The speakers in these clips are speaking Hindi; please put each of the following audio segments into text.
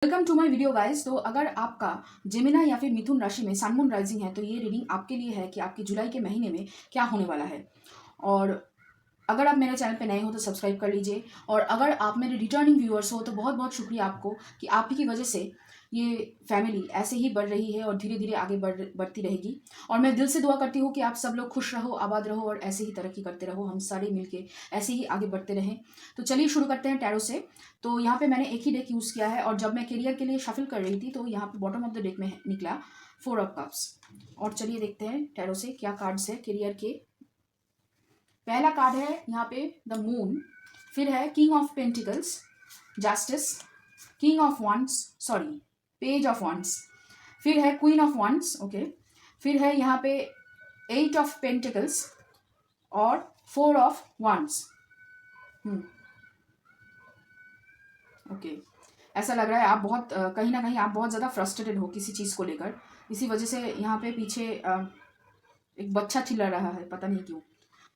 Welcome to my video guys. तो अगर आपका जेमिना या फिर मिथुन राशि में सन मून राइजिंग है तो ये रीडिंग आपके लिए है कि आपके जुलाई के महीने में क्या होने वाला है। और अगर आप मेरे चैनल पे नए हो तो सब्सक्राइब कर लीजिए, और अगर आप मेरे रिटर्निंग व्यूअर्स हो तो बहुत बहुत शुक्रिया आपको कि आप ही की वजह से ये फैमिली ऐसे ही बढ़ रही है और धीरे धीरे आगे बढ़ती रहेगी। और मैं दिल से दुआ करती हूँ कि आप सब लोग खुश रहो, आबाद रहो और ऐसे ही तरक्की करते रहो, हम सारे मिलके ऐसे ही आगे बढ़ते रहें। तो चलिए शुरू करते हैं टैरो से। तो यहाँ पे मैंने एक ही डेक यूज़ किया है, और जब मैं करियर के लिए शफल कर रही थी तो यहाँ पे बॉटम ऑफ द डेक में निकला 4 ऑफ कप्स। और चलिए देखते हैं टैरो से क्या कार्ड्स है करियर के। पहला कार्ड है यहाँ पे द मून, फिर है king of pentacles, justice, king of wands, sorry page of wands, फिर है क्वीन ऑफ वंस, ओके, फिर है यहाँ पे 8 ऑफ पेंटिकल्स और 4 ऑफ वंस। ओके, ऐसा लग रहा है आप बहुत कहीं ना कहीं आप बहुत ज़्यादा फ्रस्ट्रेटेड हो किसी चीज़ को लेकर। इसी वजह से यहाँ पे पीछे एक बच्चा चिल्ला रहा है, पता नहीं क्यों।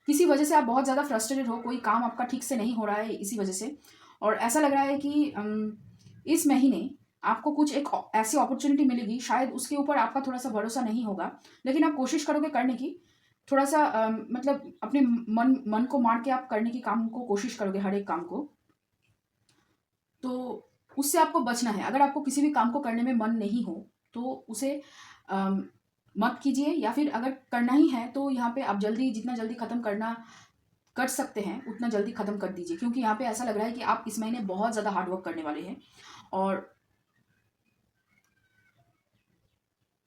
किसी वजह से आप बहुत ज़्यादा फ्रस्ट्रेटेड हो, कोई काम आपका ठीक से नहीं हो रहा है इसी वजह से। और ऐसा लग रहा है कि इस महीने आपको कुछ एक ऐसी अपॉर्चुनिटी मिलेगी, शायद उसके ऊपर आपका थोड़ा सा भरोसा नहीं होगा, लेकिन आप कोशिश करोगे करने की। थोड़ा सा मतलब अपने मन को मार के आप करने की काम को कोशिश करोगे, हर एक काम को। तो उससे आपको बचना है। अगर आपको किसी भी काम को करने में मन नहीं हो तो उसे मत कीजिए, या फिर अगर करना ही है तो यहाँ पे आप जितना जल्दी ख़त्म करना कर सकते हैं उतना जल्दी ख़त्म कर दीजिए, क्योंकि यहाँ पे ऐसा लग रहा है कि आप इस महीने बहुत ज़्यादा हार्डवर्क करने वाले हैं और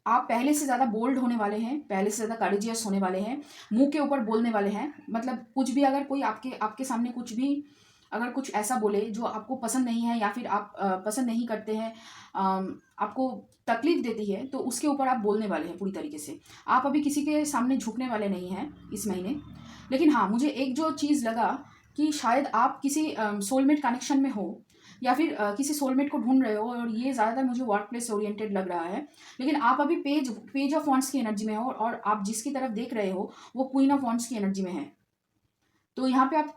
आप पहले से ज़्यादा बोल्ड होने वाले हैं, पहले से ज़्यादा करेजियस होने वाले हैं, मुंह के ऊपर बोलने वाले हैं। मतलब कुछ भी अगर कोई आपके सामने कुछ भी अगर कुछ ऐसा बोले जो आपको पसंद नहीं है या फिर आप पसंद नहीं करते हैं, आपको तकलीफ देती है, तो उसके ऊपर आप बोलने वाले हैं पूरी तरीके से। आप अभी किसी के सामने झुकने वाले नहीं हैं इस महीने। लेकिन हाँ, मुझे एक जो चीज़ लगा कि शायद आप किसी सोलमेट कनेक्शन में हो, या फिर किसी सोलमेट को ढूंढ रहे हो, और ये ज़्यादातर मुझे वर्क प्लेस ओरिएंटेड लग रहा है। लेकिन आप अभी पेज ऑफ वॉन्ट्स की एनर्जी में हो, और आप जिसकी तरफ देख रहे हो वो क्वीन ऑफ वॉन्ट्स की एनर्जी में है। तो यहाँ पे आप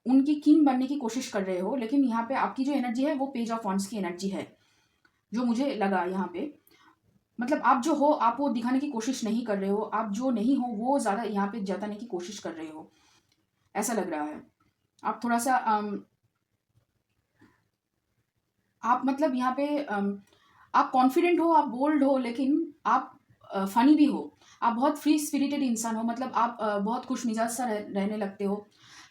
उनकी किंग बनने की कोशिश कर रहे हो, लेकिन यहाँ पे आपकी जो एनर्जी है वो पेज ऑफ वॉन्ट्स की एनर्जी है, जो मुझे लगा यहाँ पे। मतलब आप जो हो आप वो दिखाने की कोशिश नहीं कर रहे हो, आप जो नहीं हो वो ज़्यादा यहाँ पे जताने की कोशिश कर रहे हो, ऐसा लग रहा है। आप थोड़ा सा आप मतलब यहाँ पे आप कॉन्फिडेंट हो, आप बोल्ड हो, लेकिन आप फनी भी हो। आप बहुत फ्री स्पिरिटेड इंसान हो, मतलब आप बहुत खुश मिजाज सा रहने लगते हो,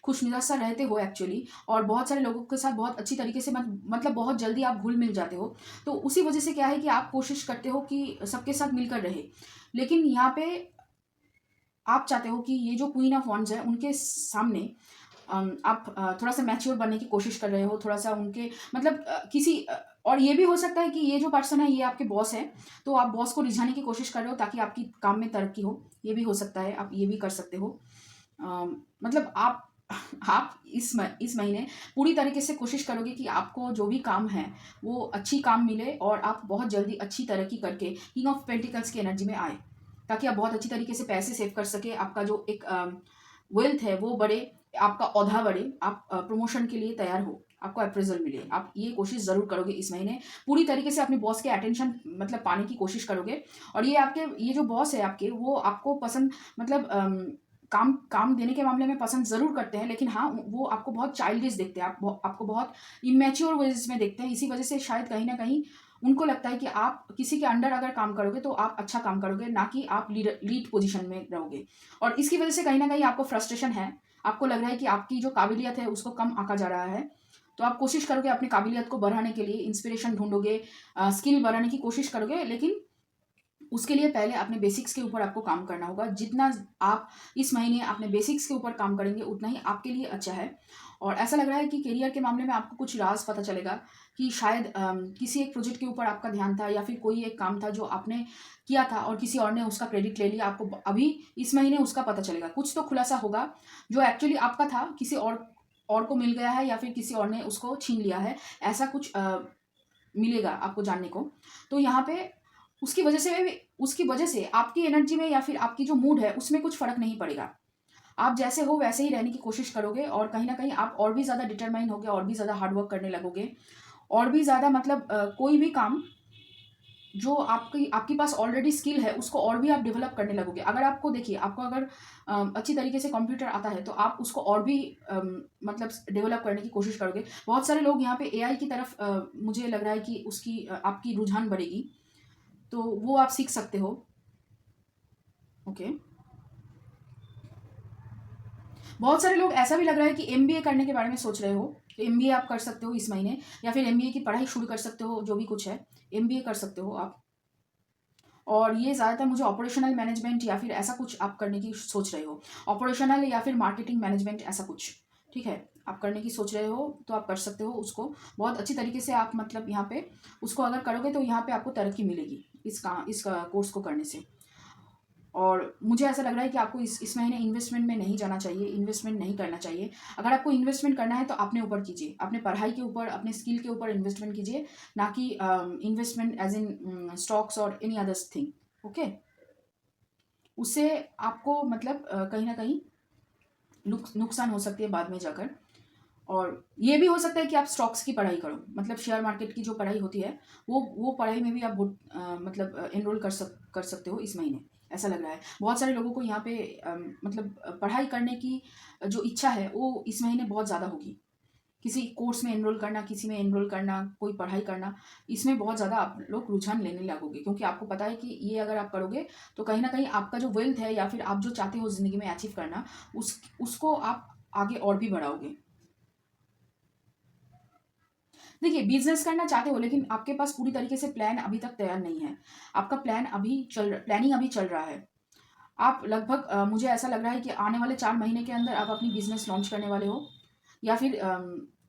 खुश मिजाज सा रहते हो एक्चुअली। और बहुत सारे लोगों के साथ बहुत अच्छी तरीके से मतलब बहुत जल्दी आप घुल मिल जाते हो। तो उसी वजह से क्या है कि आप कोशिश करते हो कि सबके साथ मिलकर रहे। लेकिन यहाँ पे आप चाहते हो कि ये जो क्वीन ऑफ वॉन्ड्स है उनके सामने आप थोड़ा सा मैच्योर बनने की कोशिश कर रहे हो, थोड़ा सा उनके मतलब और ये भी हो सकता है कि ये जो पर्सन है ये आपके बॉस है, तो आप बॉस को रिझाने की कोशिश कर रहे हो ताकि आपकी काम में तरक्की हो। ये भी हो सकता है, आप ये भी कर सकते हो। मतलब आप इस महीने पूरी तरीके से कोशिश करोगे कि आपको जो भी काम है वो अच्छी काम मिले, और आप बहुत जल्दी अच्छी तरक्की करके किंग ऑफ पेंटिकल्स की एनर्जी में आए, ताकि आप बहुत अच्छी तरीके से पैसे सेव कर सके, आपका जो एक वेल्थ है वो बढ़े, आपका औधा बढ़े, आप प्रमोशन के लिए तैयार हो, आपको अप्रेजल मिले। आप ये कोशिश ज़रूर करोगे इस महीने, पूरी तरीके से अपने बॉस के अटेंशन मतलब पाने की कोशिश करोगे। और ये जो बॉस है आपके, वो आपको पसंद मतलब काम देने के मामले में पसंद ज़रूर करते हैं, लेकिन हाँ वो आपको बहुत चाइल्डिश देखते हैं, आपको बहुत इमेच्योर वेज में देखते हैं। इसी वजह से शायद कहीं ना कहीं उनको लगता है कि आप किसी के अंडर अगर काम करोगे तो आप अच्छा काम करोगे, ना कि आप लीड पोजीशन में रहोगे। और इसकी वजह से कहीं ना कहीं आपको फ्रस्ट्रेशन है, आपको लग रहा है कि आपकी जो काबिलियत है उसको कम आंका जा रहा है। तो आप कोशिश करोगे अपनी काबिलियत को बढ़ाने के लिए, इंस्पिरेशन ढूंढोगे, स्किल बढ़ाने की कोशिश करोगे, लेकिन उसके लिए पहले अपने बेसिक्स के ऊपर आपको काम करना होगा। जितना आप इस महीने अपने बेसिक्स के ऊपर काम करेंगे उतना ही आपके लिए अच्छा है। और ऐसा लग रहा है कि करियर के मामले में आपको कुछ राज पता चलेगा कि शायद किसी एक प्रोजेक्ट के ऊपर आपका ध्यान था, या फिर कोई एक काम था जो आपने किया था और किसी और ने उसका क्रेडिट ले लिया। आपको अभी इस महीने उसका पता चलेगा, कुछ तो खुलासा होगा जो एक्चुअली आपका था, किसी और को मिल गया है, या फिर किसी और ने उसको छीन लिया है, ऐसा कुछ मिलेगा आपको जानने को। तो यहाँ पे उसकी वजह से आपकी एनर्जी में या फिर आपकी जो मूड है उसमें कुछ फर्क नहीं पड़ेगा। आप जैसे हो वैसे ही रहने की कोशिश करोगे, और कहीं ना कहीं आप और भी ज़्यादा डिटरमाइन होगे और भी ज़्यादा हार्डवर्क करने लगोगे। और भी ज़्यादा मतलब कोई भी काम जो आपके पास ऑलरेडी स्किल है उसको और भी आप डेवलप करने लगोगे। अगर आपको देखिए, आपको अगर अच्छी तरीके से कंप्यूटर आता है तो आप उसको और भी मतलब डेवलप करने की कोशिश करोगे। बहुत सारे लोग यहाँ पे एआई की तरफ मुझे लग रहा है कि उसकी आपकी रुझान बढ़ेगी, तो वो आप सीख सकते हो। ओके, बहुत सारे लोग ऐसा भी लग रहा है कि एमबीए करने के बारे में सोच रहे हो, तो एमबीए आप कर सकते हो इस महीने, या फिर एमबीए की पढ़ाई शुरू कर सकते हो, जो भी कुछ है एमबीए कर सकते हो आप। और ये ज़्यादातर मुझे ऑपरेशनल मैनेजमेंट या फिर ऐसा कुछ आप करने की सोच रहे हो, ऑपरेशनल या फिर मार्केटिंग मैनेजमेंट ऐसा कुछ, ठीक है, आप करने की सोच रहे हो तो आप कर सकते हो उसको बहुत अच्छी तरीके से। आप मतलब यहाँ पे उसको अगर करोगे तो यहाँ पे आपको तरक्की मिलेगी इस कोर्स को करने से। और मुझे ऐसा लग रहा है कि आपको इस महीने इन्वेस्टमेंट में नहीं जाना चाहिए, इन्वेस्टमेंट नहीं करना चाहिए। अगर आपको इन्वेस्टमेंट करना है तो अपने ऊपर कीजिए, अपने पढ़ाई के ऊपर, अपने स्किल के ऊपर इन्वेस्टमेंट कीजिए, ना कि इन्वेस्टमेंट एज इन स्टॉक्स और एनी अदर्स थिंग। ओके, उससे आपको मतलब कहीं ना कहीं नुकसान हो सकती है बाद में जाकर। और ये भी हो सकता है कि आप स्टॉक्स की पढ़ाई करो, मतलब शेयर मार्केट की जो पढ़ाई होती है वो पढ़ाई में भी आप मतलब एनरोल कर सकते हो इस महीने, ऐसा लग रहा है। बहुत सारे लोगों को यहाँ पे मतलब पढ़ाई करने की जो इच्छा है वो इस महीने बहुत ज़्यादा होगी। किसी कोर्स में एनरोल करना, किसी में एनरोल करना, कोई पढ़ाई करना, इसमें बहुत ज़्यादा आप लोग रुझान लेने लगोगे, क्योंकि आपको पता है कि ये अगर आप करोगे तो कहीं ना कहीं आपका जो वेल्थ है या फिर आप जो चाहते हो ज़िंदगी में अचीव करना, उसको आप आगे और भी बढ़ाओगे। देखिए, बिजनेस करना चाहते हो लेकिन आपके पास पूरी तरीके से प्लान अभी तक तैयार नहीं है। आपका प्लानिंग अभी चल रहा है। आप लगभग मुझे ऐसा लग रहा है कि आने वाले 4 महीने के अंदर आप अपनी बिजनेस लॉन्च करने वाले हो, या फिर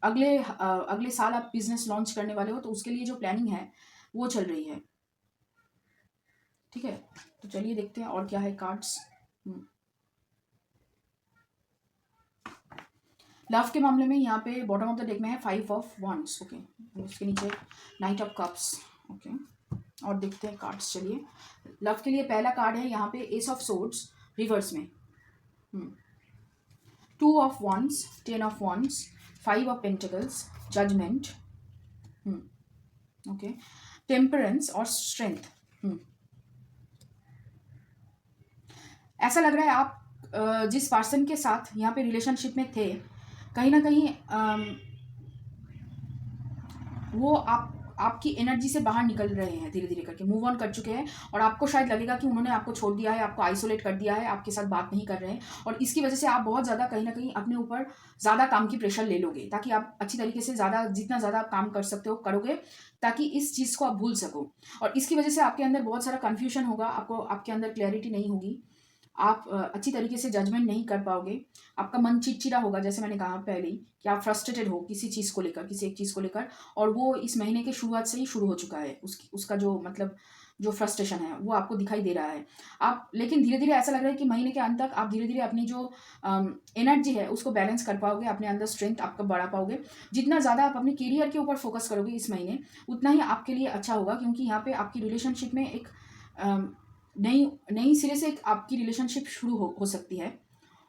अगले साल आप बिजनेस लॉन्च करने वाले हो, तो उसके लिए जो प्लानिंग है वो चल रही है। ठीक है, तो चलिए देखते हैं और क्या है कार्ड्स। लव के मामले में यहाँ पे बॉटम ऑफ द डेक में है 5 ऑफ वंड्स। ओके, उसके नीचे नाइट ऑफ कप्स। ओके, और देखते हैं कार्ड्स। चलिए, लव के लिए पहला कार्ड है यहाँ पे एस ऑफ सोर्ड्स रिवर्स में, 2 of wands, 10 of wands, 5 of pentacles, judgement, okay, temperance और स्ट्रेंथ। ऐसा लग रहा है आप जिस पर्सन के साथ यहाँ पे रिलेशनशिप में थे, कहीं ना कहीं वो आपकी एनर्जी से बाहर निकल रहे हैं, धीरे धीरे करके मूव ऑन कर चुके हैं, और आपको शायद लगेगा कि उन्होंने आपको छोड़ दिया है, आपको आइसोलेट कर दिया है, आपके साथ बात नहीं कर रहे हैं, और इसकी वजह से आप बहुत ज़्यादा कहीं ना कहीं अपने ऊपर ज़्यादा काम की प्रेशर ले लोगे, ताकि आप अच्छी तरीके से जितना ज़्यादा आप काम कर सकते हो करोगे, ताकि इस चीज़ को आप भूल सको। और इसकी वजह से आपके अंदर बहुत सारा कन्फ्यूजन होगा, आपके अंदर क्लैरिटी नहीं होगी, आप अच्छी तरीके से जजमेंट नहीं कर पाओगे, आपका मन चिड़चिड़ा होगा, जैसे मैंने कहा पहले ही कि आप फ्रस्ट्रेटेड हो किसी चीज़ को लेकर, किसी एक चीज़ को लेकर, और वो इस महीने के शुरुआत से ही शुरू हो चुका है। उसका जो मतलब जो फ्रस्ट्रेशन है वो आपको दिखाई दे रहा है। आप लेकिन धीरे धीरे ऐसा लग रहा है कि महीने के अंत तक आप धीरे धीरे अपनी जो एनर्जी है उसको बैलेंस कर पाओगे, अपने अंदर स्ट्रेंथ आपका बढ़ा पाओगे। जितना ज़्यादा आप अपने करियर के ऊपर फोकस करोगे इस महीने, उतना ही आपके लिए अच्छा होगा, क्योंकि यहाँ पे आपकी रिलेशनशिप में एक नई नई सिरे से एक आपकी रिलेशनशिप शुरू हो सकती है।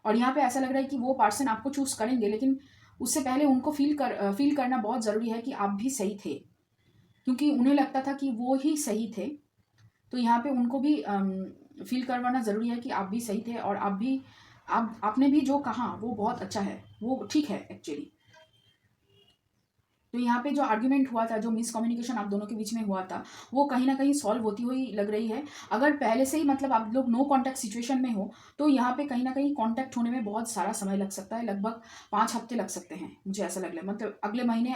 और यहाँ पे ऐसा लग रहा है कि वो पर्सन आपको चूज़ करेंगे, लेकिन उससे पहले उनको फील करना बहुत ज़रूरी है कि आप भी सही थे, क्योंकि उन्हें लगता था कि वो ही सही थे। तो यहाँ पे उनको भी फील करवाना ज़रूरी है कि आप भी सही थे, और आपने भी जो कहा वो बहुत अच्छा है, वो ठीक है एक्चुअली। तो यहाँ पे जो आर्ग्यूमेंट हुआ था, जो मिसकम्युनिकेशन आप दोनों के बीच में हुआ था, वो कहीं ना कहीं सॉल्व होती हुई लग रही है। अगर पहले से ही मतलब आप लोग नो कांटेक्ट सिचुएशन में हो, तो यहाँ पे कहीं ना कहीं कांटेक्ट होने में बहुत सारा समय लग सकता है, लगभग 5 हफ्ते लग सकते हैं, मुझे ऐसा लग रहा है। मतलब अगले महीने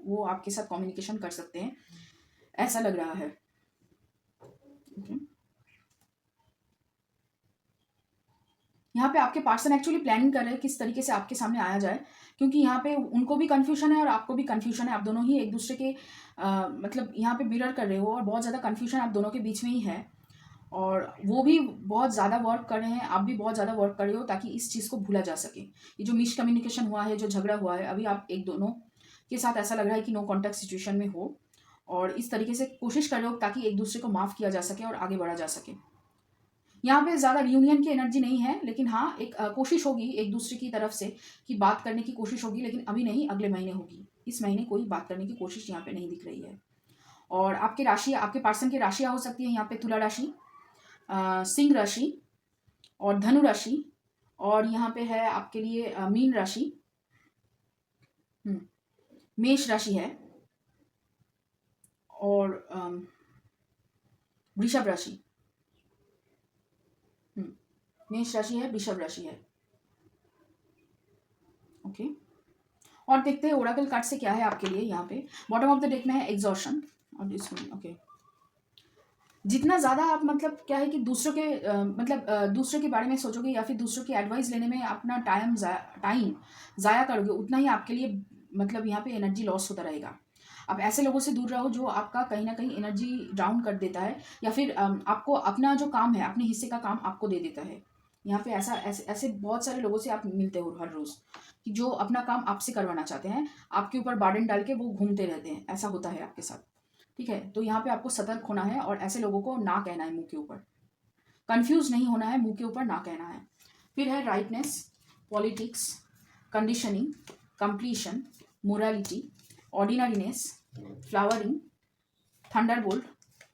वो आपके साथ कम्युनिकेशन कर सकते हैं, ऐसा लग रहा है। यहाँ पे आपके पर्सन एक्चुअली प्लानिंग कर रहे हैं किस तरीके से आपके सामने आया जाए, क्योंकि यहाँ पे उनको भी कन्फ्यूजन है और आपको भी कन्फ्यूजन है। आप दोनों ही एक दूसरे के मतलब यहाँ पे मिरर कर रहे हो, और बहुत ज़्यादा कन्फ्यूजन आप दोनों के बीच में ही है, और वो भी बहुत ज़्यादा वर्क कर रहे हैं, आप भी बहुत ज़्यादा वर्क कर रहे हो, ताकि इस चीज़ को भूला जा सके। ये जो मिसकम्युनिकेशन हुआ है, जो झगड़ा हुआ है, अभी आप एक दोनों के साथ ऐसा लग रहा है कि नो कॉन्टैक्ट सिचुएशन में हो, और इस तरीके से कोशिश कर रहे हो ताकि एक दूसरे को माफ़ किया जा सके और आगे बढ़ा जा सके। यहाँ पे ज़्यादा रियूनियन की एनर्जी नहीं है, लेकिन हाँ एक कोशिश होगी एक दूसरे की तरफ से कि बात करने की कोशिश होगी, लेकिन अभी नहीं, अगले महीने होगी। इस महीने कोई बात करने की कोशिश यहाँ पे नहीं दिख रही है। और आपके राशि, आपके पर्सन की राशियाँ हो सकती है यहाँ पे तुला राशि, सिंह राशि और धनु राशि, और यहाँ पे है आपके लिए मीन राशि, मेष राशि है, और वृषभ राशि। मेष राशि है, वृषभ राशि है। ओके, और देखते हैं ओरेकल कार्ड से क्या है आपके लिए। यहाँ पे बॉटम ऑफ द डेक में है एग्जॉशन और ओके, जितना ज़्यादा आप मतलब क्या है कि दूसरों के दूसरों के बारे में सोचोगे या फिर दूसरों की एडवाइस लेने में अपना टाइम ज़ाया करोगे, उतना ही आपके लिए मतलब यहाँ पे एनर्जी लॉस होता रहेगा। आप ऐसे लोगों से दूर रहो जो आपका कहीं ना कहीं एनर्जी डाउन कर देता है, या फिर आपको अपना जो काम है, अपने हिस्से का काम आपको दे देता है। यहाँ पे ऐसे बहुत सारे लोगों से आप मिलते हो हर रोज़, कि जो अपना काम आपसे करवाना चाहते हैं, आपके ऊपर बर्डन डाल के वो घूमते रहते हैं। ऐसा होता है आपके साथ, ठीक है। तो यहाँ पे आपको सतर्क होना है और ऐसे लोगों को ना कहना है मुंह के ऊपर, कंफ्यूज नहीं होना है, मुंह के ऊपर ना कहना है। फिर है rightness, politics, conditioning, completion, morality, ordinariness, flowering, thunderbolt,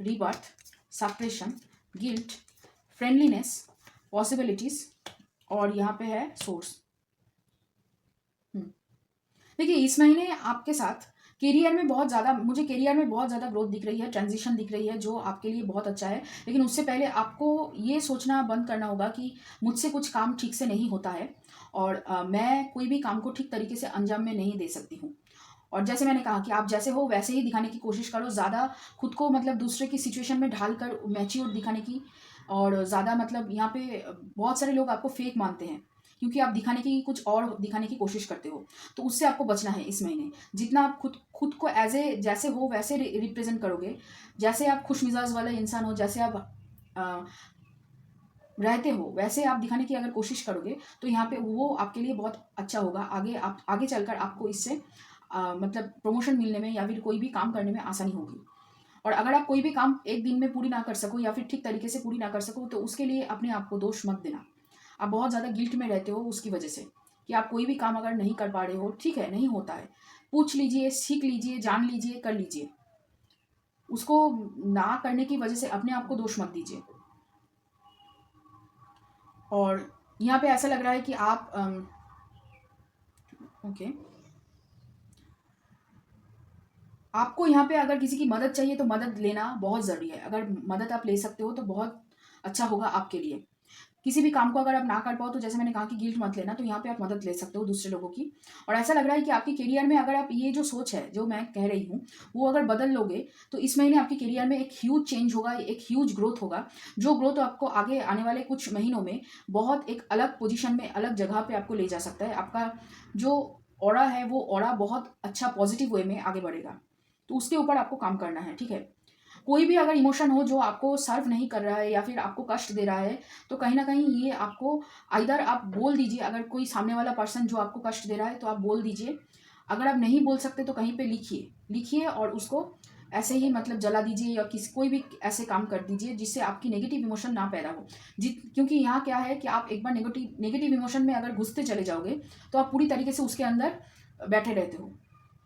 rebirth, suppression, guilt, friendliness, possibilities, और यहाँ पे है सोर्स। देखिए इस महीने आपके साथ करियर में बहुत ज़्यादा, मुझे करियर में बहुत ज़्यादा ग्रोथ दिख रही है, ट्रांजिशन दिख रही है, जो आपके लिए बहुत अच्छा है। लेकिन उससे पहले आपको ये सोचना बंद करना होगा कि मुझसे कुछ काम ठीक से नहीं होता है, और मैं कोई भी काम को ठीक तरीके से अंजाम में नहीं दे सकती हूँ। और जैसे मैंने कहा कि आप जैसे हो वैसे ही दिखाने की कोशिश करो, ज़्यादा खुद को मतलब दूसरे की सिचुएशन में ढाल कर मैच्योर दिखाने की, और ज़्यादा मतलब यहाँ पे बहुत सारे लोग आपको फेक मानते हैं क्योंकि आप दिखाने की कुछ और दिखाने की कोशिश करते हो। तो उससे आपको बचना है इस महीने। जितना आप खुद को एज ए जैसे हो वैसे रिप्रेजेंट करोगे, जैसे आप खुश मिजाज वाला इंसान हो, जैसे आप रहते हो वैसे आप दिखाने की अगर कोशिश करोगे, तो यहाँ पे वो आपके लिए बहुत अच्छा होगा। आगे चलकर आपको इससे मतलब प्रमोशन मिलने में या फिर कोई भी काम करने में आसानी होगी। और अगर आप कोई भी काम एक दिन में पूरी ना कर सको या फिर ठीक तरीके से पूरी ना कर सको, तो उसके लिए अपने आप को दोष मत देना। आप बहुत ज़्यादा गिल्ट में रहते हो उसकी वजह से, कि आप कोई भी काम अगर नहीं कर पा रहे हो, ठीक है, नहीं होता है, पूछ लीजिए, सीख लीजिए, जान लीजिए, कर लीजिए। उसको ना करने की वजह से अपने आप को दोष मत दीजिए। और यहाँ पे ऐसा लग रहा है कि आप ओके, आपको यहाँ पे अगर किसी की मदद चाहिए तो मदद लेना बहुत ज़रूरी है। अगर मदद आप ले सकते हो तो बहुत अच्छा होगा आपके लिए। किसी भी काम को अगर आप ना कर पाओ तो जैसे मैंने कहा कि गिल्ट मत लेना, तो यहाँ पे आप मदद ले सकते हो दूसरे लोगों की। और ऐसा लग रहा है कि आपके करियर में अगर आप ये जो सोच है जो मैं कह रही हूँ वो अगर बदल लोगे, तो इस महीने आपके करियर में एक ह्यूज चेंज होगा, एक ह्यूज ग्रोथ होगा, जो ग्रोथ आपको आगे आने वाले कुछ महीनों में बहुत एक अलग पोजिशन में, अलग जगह पर आपको ले जा सकता है। आपका जो ऑरा है वो ऑरा बहुत अच्छा पॉजिटिव वे में आगे बढ़ेगा, तो उसके ऊपर आपको काम करना है, ठीक है। कोई भी अगर इमोशन हो जो आपको सर्व नहीं कर रहा है या फिर आपको कष्ट दे रहा है, तो कहीं ना कहीं ये आपको इधर आप बोल दीजिए। अगर कोई सामने वाला पर्सन जो आपको कष्ट दे रहा है तो आप बोल दीजिए। अगर आप नहीं बोल सकते तो कहीं पे लिखिए और उसको ऐसे ही मतलब जला दीजिए, या कोई भी ऐसे काम कर दीजिए जिससे आपकी नेगेटिव इमोशन ना पैदा हो। क्योंकि यहाँ क्या है कि आप एक बार नेगेटिव इमोशन में अगर घुसते चले जाओगे तो आप पूरी तरीके से उसके अंदर बैठे रहते हो।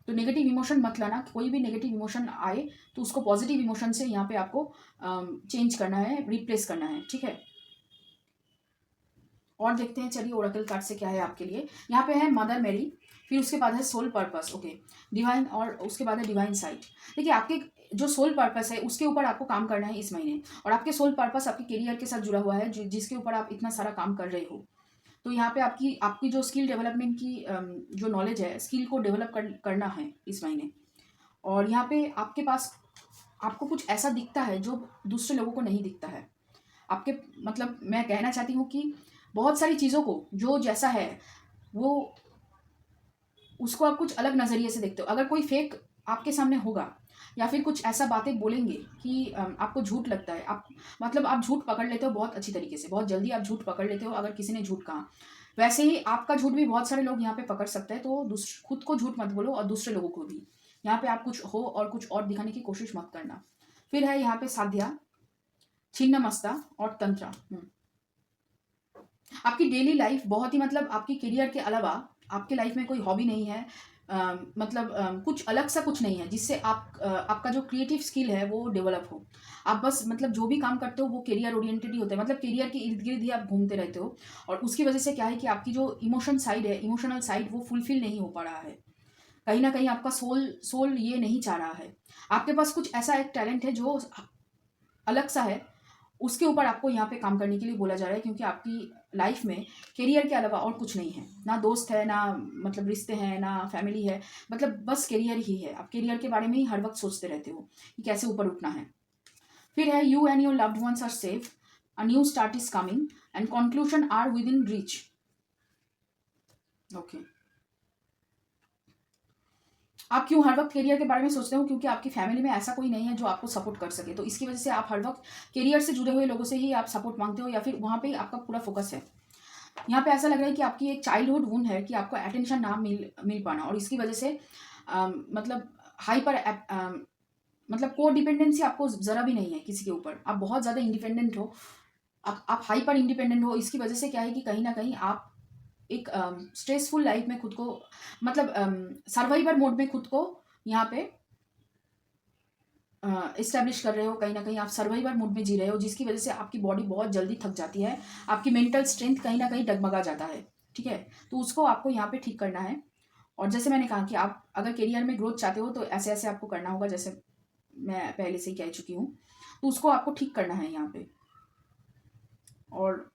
तो नेगेटिव इमोशन मत लाना। कोई भी नेगेटिव इमोशन आए तो उसको पॉजिटिव इमोशन से यहाँ पे आपको चेंज करना है, रिप्लेस करना है, ठीक है। और देखते हैं, चलिए ओरेकल कार्ड से क्या है आपके लिए। यहाँ पे है मदर मेरी, फिर उसके बाद है सोल पर्पस, ओके, डिवाइन, और उसके बाद है डिवाइन साइट। देखिए आपके जो सोल पर्पस है उसके ऊपर आपको काम करना है इस महीने, और आपके सोल पर्पस आपके करियर के साथ जुड़ा हुआ है, जिसके ऊपर आप इतना सारा काम कर रहे हो। तो यहाँ पे आपकी जो स्किल डेवलपमेंट की जो नॉलेज है, स्किल को डेवलप करना है इस महीने। और यहाँ पे आपके पास आपको कुछ ऐसा दिखता है जो दूसरे लोगों को नहीं दिखता है। आपके मतलब मैं कहना चाहती हूँ कि बहुत सारी चीज़ों को जो जैसा है वो उसको आप कुछ अलग नज़रिए से देखते हो। अगर कोई फेक आपके सामने होगा या फिर कुछ ऐसा बातें बोलेंगे कि आपको झूठ लगता है, आप मतलब आप झूठ पकड़ लेते हो बहुत अच्छी तरीके से, बहुत जल्दी आप झूठ पकड़ लेते हो अगर किसी ने झूठ कहा। वैसे ही आपका झूठ भी बहुत सारे लोग यहाँ पे पकड़ सकते हैं। तो खुद को झूठ मत बोलो और दूसरे लोगों को भी। यहाँ पे आप कुछ हो और कुछ और दिखाने की कोशिश मत करना। फिर है यहाँ पे साध्या, छिन्नमस्ता और तंत्रा। आपकी डेली लाइफ बहुत ही मतलब आपकी करियर के अलावा आपके लाइफ में कोई हॉबी नहीं है, मतलब कुछ अलग सा कुछ नहीं है जिससे आपका जो क्रिएटिव स्किल है वो डेवलप हो। आप बस मतलब जो भी काम करते हो वो करियर ओरिएंटेड ही होता है, मतलब करियर के इर्द गिर्द ही आप घूमते रहते हो। और उसकी वजह से क्या है कि आपकी जो इमोशन साइड है, इमोशनल साइड, वो फुलफिल नहीं हो पा रहा है। कहीं ना कहीं आपका सोल सोल ये नहीं चाह रहा है। आपके पास कुछ ऐसा एक टैलेंट है जो अलग सा है, उसके ऊपर आपको यहाँ पे काम करने के लिए बोला जा रहा है, क्योंकि आपकी लाइफ में करियर के अलावा और कुछ नहीं है। ना दोस्त है, ना मतलब रिश्ते हैं, ना फैमिली है, मतलब बस करियर ही है। आप करियर के बारे में ही हर वक्त सोचते रहते हो कि कैसे ऊपर उठना है। फिर है you and your loved ones are safe, a new start is coming and conclusion are within reach. Okay, आप क्यों हर वक्त करियर के बारे में सोचते हो? क्योंकि आपकी फैमिली में ऐसा कोई नहीं है जो आपको सपोर्ट कर सके, तो इसकी वजह से आप हर वक्त करियर से जुड़े हुए लोगों से ही आप सपोर्ट मांगते हो, या फिर वहाँ पे ही आपका पूरा फोकस है। यहाँ पे ऐसा लग रहा है कि आपकी एक चाइल्डहुड वुंड है कि आपको अटेंशन ना मिल पाना, और इसकी वजह से मतलब हाइपर मतलब को डिपेंडेंसी आपको ज़रा भी नहीं है किसी के ऊपर। आप बहुत ज़्यादा इंडिपेंडेंट हो, आप हाइपर इंडिपेंडेंट हो। इसकी वजह से क्या है कि कहीं ना कहीं आप एक स्ट्रेसफुल लाइफ में खुद को, मतलब सर्वाइवर मोड में खुद को यहाँ पे इस्टेब्लिश कर रहे हो। कहीं ना कहीं आप सर्वाइवर मोड में जी रहे हो, जिसकी वजह से आपकी बॉडी बहुत जल्दी थक जाती है, आपकी मेंटल स्ट्रेंथ कहीं ना कहीं डगमगा जाता है। ठीक है, तो उसको आपको यहाँ पे ठीक करना है। और जैसे मैंने कहा कि आप अगर करियर में ग्रोथ चाहते हो तो ऐसे ऐसे आपको करना होगा, जैसे मैं पहले से ही कह चुकी हूँ। तो उसको आपको ठीक करना है यहाँ पे। और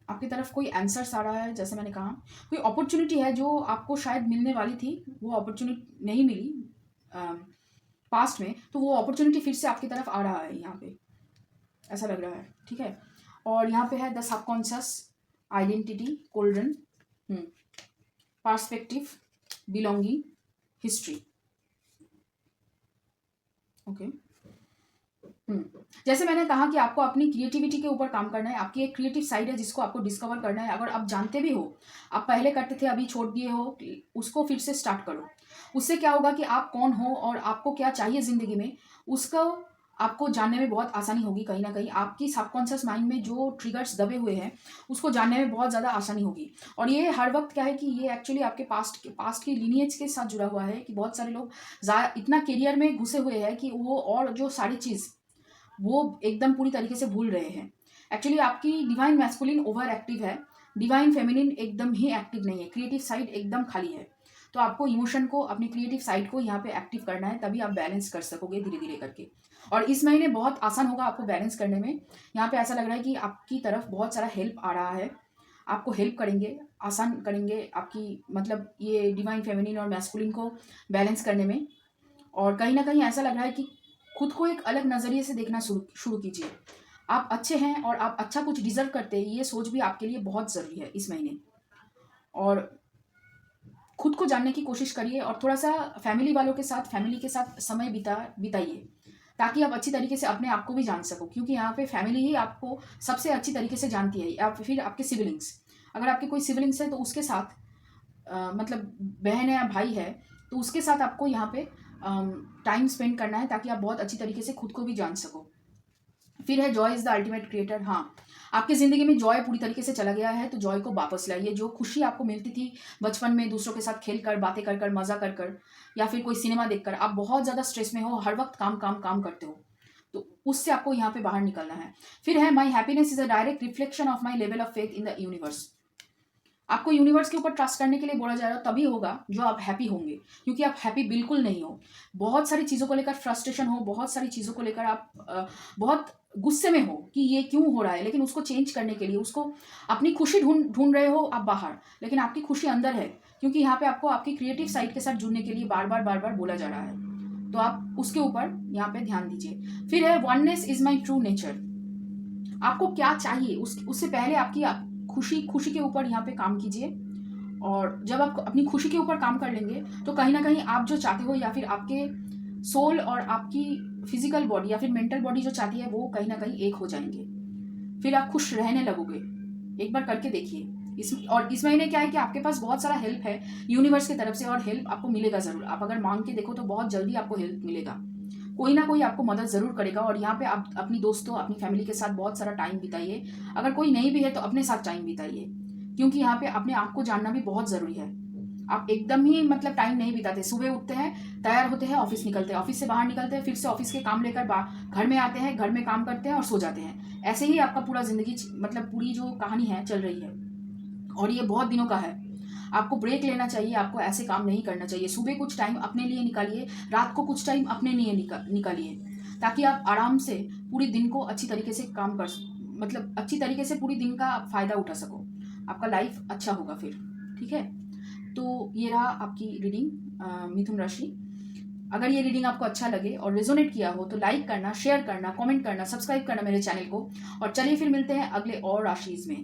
आपकी तरफ कोई आंसर्स आ रहा है, जैसे मैंने कहा कोई अपॉर्चुनिटी है जो आपको शायद मिलने वाली थी, वो अपॉर्चुनिटी नहीं मिली पास्ट में, तो वो अपॉर्चुनिटी फिर से आपकी तरफ आ रहा है यहाँ पे, ऐसा लग रहा है। ठीक है, और यहाँ पे है the subconscious, identity, cauldron, perspective, belonging, history. Okay, जैसे मैंने कहा कि आपको अपनी क्रिएटिविटी के ऊपर काम करना है। आपकी एक क्रिएटिव साइड है जिसको आपको डिस्कवर करना है। अगर आप जानते भी हो, आप पहले करते थे अभी छोड़ दिए हो, उसको फिर से स्टार्ट करो। उससे क्या होगा कि आप कौन हो और आपको क्या चाहिए ज़िंदगी में, उसको आपको जानने में बहुत आसानी होगी। कहीं ना कहीं आपकी सबकॉन्शियस माइंड में जो ट्रिगर्स दबे हुए हैं उसको जानने में बहुत ज़्यादा आसानी होगी। और ये हर वक्त क्या है कि ये एक्चुअली आपके पास्ट की लीनिएज के साथ जुड़ा हुआ है, कि बहुत सारे लोग इतना करियर में घुसे हुए हैं कि वो और जो सारी चीज़ वो एकदम पूरी तरीके से भूल रहे हैं। एक्चुअली आपकी डिवाइन मैस्कुलिन ओवर एक्टिव है, डिवाइन फेमिनिन एकदम ही एक्टिव नहीं है, क्रिएटिव साइड एकदम खाली है। तो आपको इमोशन को, अपनी क्रिएटिव साइड को यहाँ पे एक्टिव करना है, तभी आप बैलेंस कर सकोगे धीरे धीरे करके। और इस महीने बहुत आसान होगा आपको बैलेंस करने में। यहाँ पे ऐसा लग रहा है कि आपकी तरफ बहुत सारा हेल्प आ रहा है, आपको हेल्प करेंगे, आसान करेंगे आपकी, मतलब ये डिवाइन फेमिनिन और मैस्कुलिन को बैलेंस करने में। और कहीं ना कहीं ऐसा लग रहा है कि खुद को एक अलग नज़रिए से देखना शुरू कीजिए। आप अच्छे हैं और आप अच्छा कुछ डिजर्व करते हैं, ये सोच भी आपके लिए बहुत ज़रूरी है इस महीने। और खुद को जानने की कोशिश करिए, और थोड़ा सा फैमिली वालों के साथ, फैमिली के साथ समय बिताइए, ताकि आप अच्छी तरीके से अपने आप को भी जान सको। क्योंकि यहाँ पे फैमिली ही आपको सबसे अच्छी तरीके से जानती है, या फिर आपके सिबलिंग्स। अगर आपके कोई सिबलिंग्स है तो उसके साथ मतलब बहन है या भाई है, तो उसके साथ आपको यहाँ पे टाइम स्पेंड करना है, ताकि आप बहुत अच्छी तरीके से खुद को भी जान सको। फिर है Joy is the ultimate creator. हाँ, आपकी ज़िंदगी में जॉय पूरी तरीके से चला गया है, तो जॉय को वापस लाइए। जो खुशी आपको मिलती थी बचपन में, दूसरों के साथ खेल कर, बातें कर कर, मज़ा कर कर, या फिर कोई सिनेमा देखकर, आप बहुत ज़्यादा स्ट्रेस में हो, हर वक्त काम काम काम करते हो, तो उससे आपको यहाँ पे बाहर निकलना है। फिर है my happiness is a direct reflection of my level of faith in the universe. आपको यूनिवर्स के ऊपर ट्रस्ट करने के लिए बोला जा रहा है, तभी होगा जो आप हैप्पी होंगे, क्योंकि आप हैप्पी बिल्कुल नहीं हो। बहुत सारी चीज़ों को लेकर फ्रस्ट्रेशन हो, बहुत सारी चीज़ों को लेकर आप बहुत गुस्से में हो कि ये क्यों हो रहा है, लेकिन उसको चेंज करने के लिए, उसको अपनी खुशी ढूंढ रहे हो आप बाहर, लेकिन आपकी खुशी अंदर है। क्योंकि यहाँ पे आपको आपकी क्रिएटिव साइड के साथ जुड़ने के लिए बार बार बोला जा रहा है, तो आप उसके ऊपर यहाँ पे ध्यान दीजिए। फिर है oneness is my true nature. आपको क्या चाहिए उससे पहले आपकी खुशी के ऊपर यहाँ पे काम कीजिए। और जब आप अपनी खुशी के ऊपर काम कर लेंगे तो कहीं ना कहीं आप जो चाहते हो, या फिर आपके सोल और आपकी फिजिकल बॉडी या फिर मेंटल बॉडी जो चाहती है, वो कहीं ना कहीं एक हो जाएंगे। फिर आप खुश रहने लगोगे। एक बार करके देखिए। इस महीने क्या है कि आपके पास बहुत सारा हेल्प है यूनिवर्स की तरफ से, और हेल्प आपको मिलेगा ज़रूर। आप अगर मांग के देखो तो बहुत जल्दी आपको हेल्प मिलेगा, कोई ना कोई आपको मदद ज़रूर करेगा। और यहाँ पे आप अपनी दोस्तों, अपनी फैमिली के साथ बहुत सारा टाइम बिताइए। अगर कोई नहीं भी है तो अपने साथ टाइम बिताइए, क्योंकि यहाँ पे अपने आप को जानना भी बहुत ज़रूरी है। आप एकदम ही मतलब टाइम नहीं बिताते। सुबह उठते हैं, तैयार होते हैं, ऑफिस निकलते हैं, ऑफिस से बाहर निकलते हैं, फिर से ऑफिस के काम लेकर घर में आते हैं, घर में काम करते हैं और सो जाते हैं। ऐसे ही आपका पूरा ज़िंदगी मतलब पूरी जो कहानी है चल रही है, और ये बहुत दिनों का है। आपको ब्रेक लेना चाहिए, आपको ऐसे काम नहीं करना चाहिए। सुबह कुछ टाइम अपने लिए निकालिए, रात को कुछ टाइम अपने लिए निकालिए, ताकि आप आराम से पूरी दिन को अच्छी तरीके से काम कर मतलब अच्छी तरीके से पूरी दिन का आप फ़ायदा उठा सको। आपका लाइफ अच्छा होगा फिर। ठीक है, तो ये रहा आपकी रीडिंग मिथुन राशि। अगर ये रीडिंग आपको अच्छा लगे और रेजोनेट किया हो तो लाइक करना, शेयर करना, कमेंट करना, सब्सक्राइब करना मेरे चैनल को। और चलिए फिर मिलते हैं अगले और राशिज में।